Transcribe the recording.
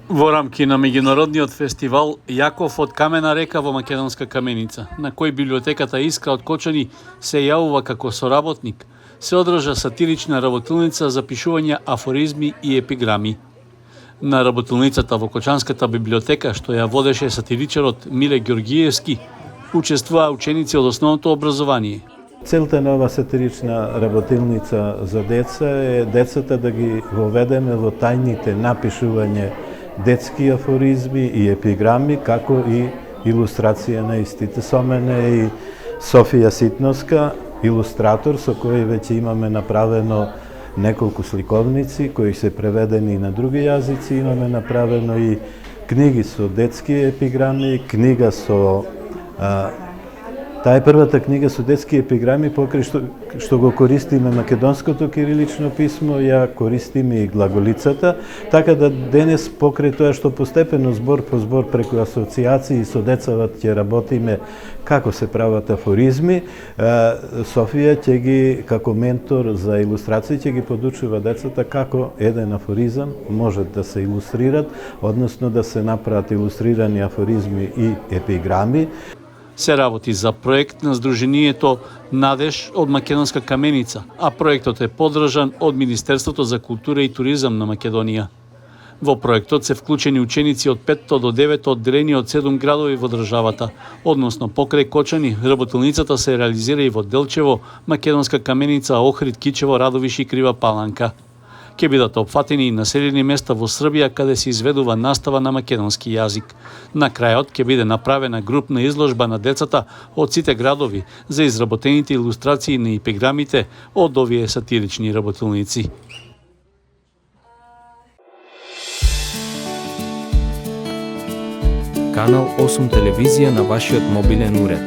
Во рамки на меѓународниот фестивал Јаков од камена река во Македонска Каменица, на кој библиотеката Искра од Кочани се јавува како соработник, се одржа сатирична работилница за пишување афоризми и епиграми. На работилницата во Кочанската библиотека, што ја водеше сатиричарот Миле Ѓоргиевски, учествуваа ученици од основното образование. Целта на ова сатирична работилница за деца е децата да ги воведеме во тајните напишување детски афоризми и епиграми, како и илустрација на истите. Со мене и Софија Ситноска, илустратор, со кој веќе имаме направено неколку сликовници, кои се преведени на други јазици. Имаме направено и книги со детски епиграми, книга со... Таа е првата книга со детски епиграми, покрај што го користиме македонското кирилично писмо, ја користиме и глаголицата, така да денес покрај тоа што постепено збор по збор преку асоциации со децата ќе работиме како се прават афоризми, Софија ќе ги, како ментор за илустрации, ќе ги подучува децата како еден афоризам може да се илустрират, односно да се направат илустрирани афоризми и епиграми. Се работи за проект на Сдруженијето Надеж од Македонска Каменица, а проектот е поддржан од Министерството за култура и туризам на Македонија. Во проектот се вклучени ученици од 5 до 9 одделени од 7 градови во државата, односно покрај Кочани, работилницата се реализира и во Делчево, Македонска Каменица, Охрид, Кичево, Радовиш и Крива Паланка. Ке бидат опфатени и населени места во Србија каде се изведува настава на македонски јазик. На крајот ќе биде направена групна изложба на децата од сите градови за изработените илустрации на епиграмите од овие сатирични работилници. Канал 8 телевизија на вашиот мобилен уред.